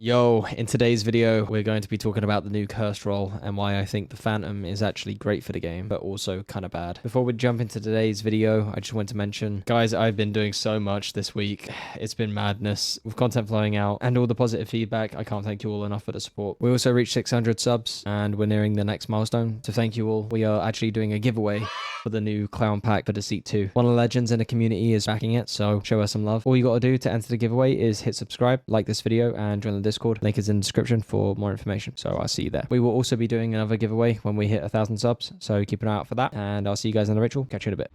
Yo, in today's video, we're going to be talking about the new cursed role and why I think the Phantom is actually great for the game, but also kind of bad. Before we jump into today's video, I just want to mention, guys, I've been doing so much this week. It's been madness with content flowing out and all the positive feedback. I can't thank you all enough for the support. We also reached 600 subs and we're nearing the next milestone. So thank you all. We are actually doing a giveaway for the new clown pack for Deceit 2. One of the legends in the community is backing it, so show us some love. All you got to do to enter the giveaway is hit subscribe, like this video, and join the Discord. Link is in the description for more information, so I'll see you there. We will also be doing another giveaway when we hit 1,000 subs, so keep an eye out for that, and I'll see you guys in the ritual. Catch you in a bit.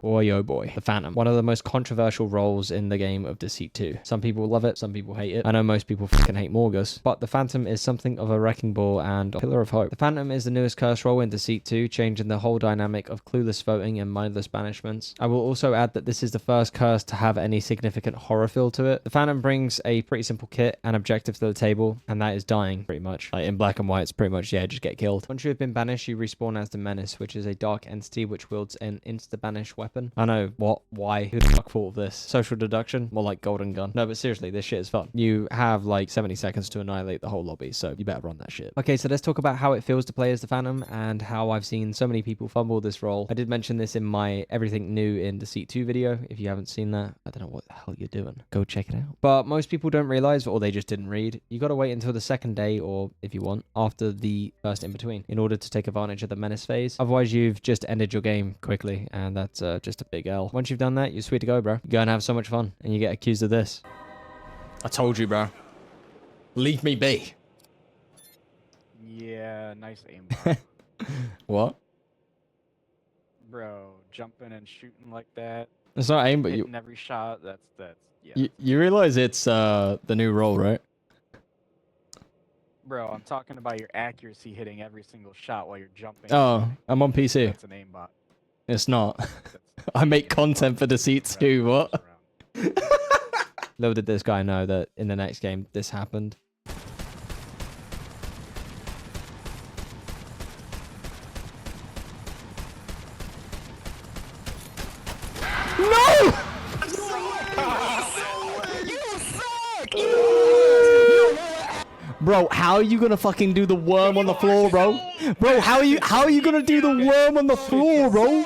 Boy, oh boy. The Phantom. One of the most controversial roles in the game of Deceit 2. Some people love it, some people hate it. I know most people fucking hate Morgus, but the Phantom is something of a wrecking ball and a pillar of hope. The Phantom is the newest curse role in Deceit 2, changing the whole dynamic of clueless voting and mindless banishments. I will also add that this is the first curse to have any significant horror feel to it. The Phantom brings a pretty simple kit and objective to the table, and that is dying, pretty much. Like in black and white, it's pretty much, yeah, just get killed. Once you have been banished, you respawn as the Menace, which is a dark entity which wields an insta-banish weapon. I know, what, why, who the fuck thought of this? Social deduction? More like golden gun. No, but seriously, this shit is fun. You have like 70 seconds to annihilate the whole lobby, so you better run that shit. Okay, so let's talk about how it feels to play as the Phantom and how I've seen so many people fumble this role. I did mention this in my Everything New in Deceit 2 video. If you haven't seen that, I don't know what the hell you're doing. Go check it out. But most people don't realize, or they just didn't read, you gotta wait until the second day, or if you want, after the first in-between, in order to take advantage of the Menace phase. Otherwise, you've just ended your game quickly, and that's just a big L. Once you've done that, you're sweet to go, bro. You go and have so much fun, and you get accused of this. I told you, bro. Leave me be. Yeah, nice aim. What? Bro, jumping and shooting like that. It's not aim, but hitting every shot. That's yeah. You realize it's the new role, right? Bro, I'm talking about your accuracy hitting every single shot while you're jumping. Oh, I'm on PC. That's an aimbot. It's not. I make content for Deceit too. What? Little did this guy know that in the next game this happened. No! Bro, how are you gonna fucking do the worm on the floor, bro? Bro, how are you gonna do the worm on the floor, bro?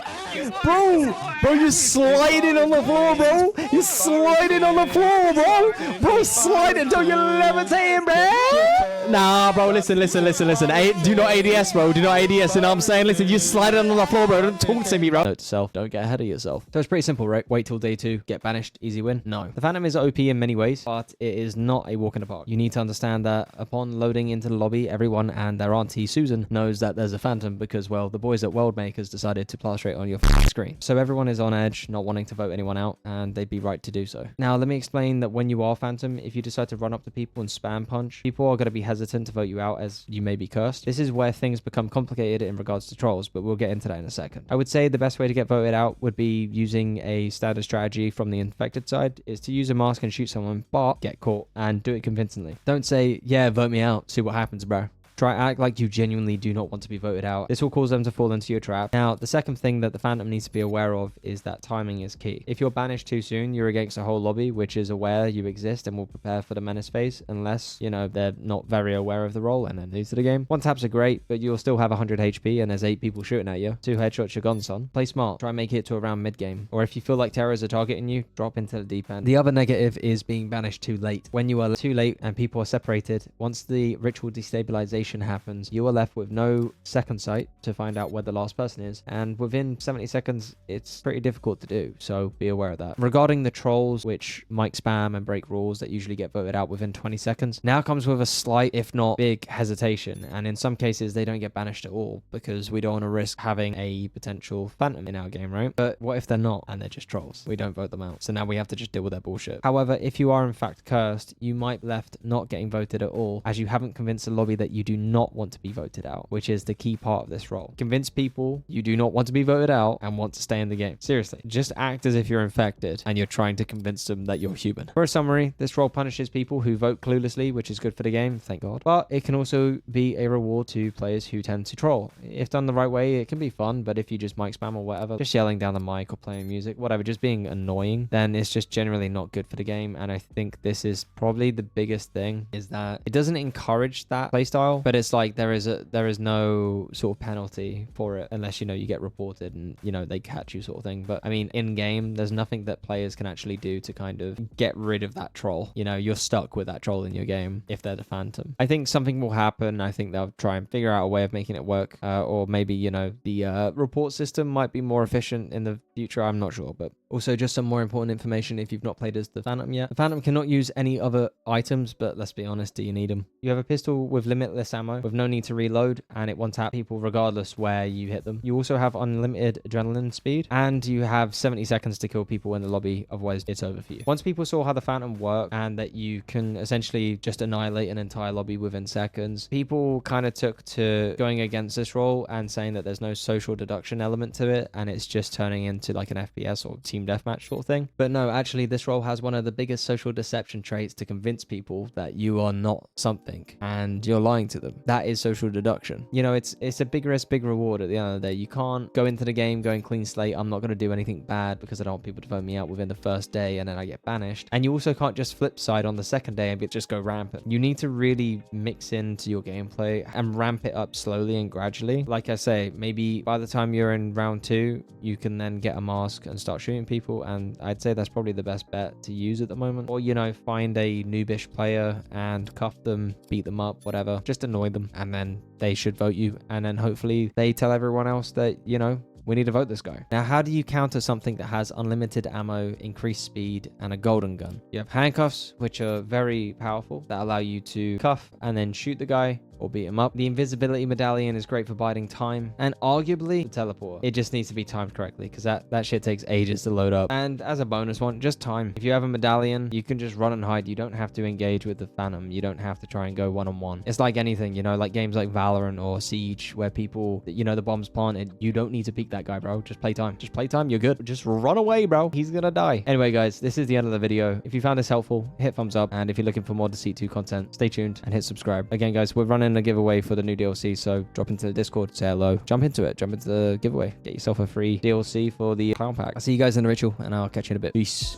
Bro, you're sliding on the floor, bro. You're sliding on the floor, bro. Bro, slide until you're levitating, bro. Nah, bro, listen. Do not ADS, bro. Do not ADS. You know what I'm saying? Listen, you're sliding on the floor, bro. Don't talk to me, bro. Note to self, don't get ahead of yourself. So it's pretty simple, right? Wait till day 2, get banished, easy win. No. The Phantom is OP in many ways, but it is not a walk in the park. You need to understand that upon loading into the lobby, everyone and their auntie Susan knows that there's a Phantom because, well, the boys at World Makers decided to plaster it on your screen. So everyone is on edge, not wanting to vote anyone out, and they'd be right to do so. Now, let me explain that when you are Phantom, if you decide to run up to people and spam punch, people are going to be hesitant to vote you out as you may be cursed. This is where things become complicated in regards to trolls, but we'll get into that in a second. I would say the best way to get voted out would be using a standard strategy from the infected side, is to use a mask and shoot someone, but get caught, and do it convincingly. Don't say, yeah, vote me out, see what happens, bro. Try act like you genuinely do not want to be voted out. This will cause them to fall into your trap. Now, the second thing that the Phantom needs to be aware of is that timing is key. If you're banished too soon, you're against a whole lobby, which is aware you exist and will prepare for the Menace phase, unless, you know, they're not very aware of the role and they're new to the game. One taps are great, but you'll still have 100 HP and there's 8 people shooting at you. 2 headshots, you're gone, son. Play smart. Try and make it to around mid-game. Or if you feel like terrors are targeting you, drop into the deep end. The other negative is being banished too late. When you are too late and people are separated, once the ritual destabilization happens, you are left with no second sight to find out where the last person is, and within 70 seconds it's pretty difficult to do, so be aware of that. Regarding the trolls, which might spam and break rules that usually get voted out within 20 seconds, now comes with a slight, if not big, hesitation, and in some cases they don't get banished at all because we don't want to risk having a potential Phantom in our game, right? But what if they're not and they're just trolls? We don't vote them out, so now we have to just deal with their bullshit. However, if you are in fact cursed, you might be left not getting voted at all, as you haven't convinced the lobby that you do do not want to be voted out, which is the key part of this role. Convince people you do not want to be voted out and want to stay in the game. Seriously, just act as if you're infected and you're trying to convince them that you're human. For a summary, this role punishes people who vote cluelessly, which is good for the game, thank God. But it can also be a reward to players who tend to troll. If done the right way, it can be fun, but if you just mic spam or whatever, just yelling down the mic or playing music, whatever, just being annoying, then it's just generally not good for the game. And I think this is probably the biggest thing, is that it doesn't encourage that playstyle, but it's like there is no sort of penalty for it unless, you know, you get reported and, you know, they catch you sort of thing. But I mean, in game, there's nothing that players can actually do to kind of get rid of that troll. You know, you're stuck with that troll in your game if they're the phantom. I think something will happen. I think they'll try and figure out a way of making it work, or maybe, you know, the report system might be more efficient in the future. I'm not sure. But also, just some more important information if you've not played as the Phantom yet. The Phantom cannot use any other items, but let's be honest, do you need them? You have a pistol with limitless ammo, with no need to reload, and it one-tap people regardless where you hit them. You also have unlimited adrenaline speed, and you have 70 seconds to kill people in the lobby, otherwise it's over for you. Once people saw how the Phantom worked and that you can essentially just annihilate an entire lobby within seconds, people kind of took to going against this role and saying that there's no social deduction element to it, and it's just turning into like an FPS or team deathmatch sort of thing. But no, actually this role has one of the biggest social deception traits to convince people that you are not something and you're lying to them. That is social deduction. You know, it's a big risk, big reward at the end of the day. You can't go into the game going clean slate. I'm not going to do anything bad because I don't want people to vote me out within the first day and then I get banished. And you also can't just flip side on the second day and just go rampant. You need to really mix into your gameplay and ramp it up slowly and gradually. Like I say, maybe by the time you're in round 2, you can then get a mask and start shooting people, and I'd say that's probably the best bet to use at the moment. Or, you know, find a noobish player and cuff them, beat them up, whatever, just annoy them, and then they should vote you, and then hopefully they tell everyone else that, you know, we need to vote this guy. Now, how do you counter something that has unlimited ammo, increased speed, and a golden gun? You have handcuffs, which are very powerful, that allow you to cuff and then shoot the guy or beat him up. The invisibility medallion is great for biding time, and arguably the teleporter. It just needs to be timed correctly because that shit takes ages to load up. And as a bonus one, just time. If you have a medallion, you can just run and hide. You don't have to engage with the Phantom. You don't have to try and go one-on-one. It's like anything, you know, like games like Valorant or Siege, where people, you know, the bomb's planted. You don't need to peek that guy, bro. Just play time. Just play time. You're good. Just run away, bro. He's gonna die. Anyway, guys, this is the end of the video. If you found this helpful, hit thumbs up. And if you're looking for more Deceit 2 content, stay tuned and hit subscribe. Again, guys, we're running a giveaway for the new DLC, so drop into the Discord, say hello, jump into it, jump into the giveaway, get yourself a free DLC for the clown pack. I'll see you guys in the ritual, and I'll catch you in a bit. Peace.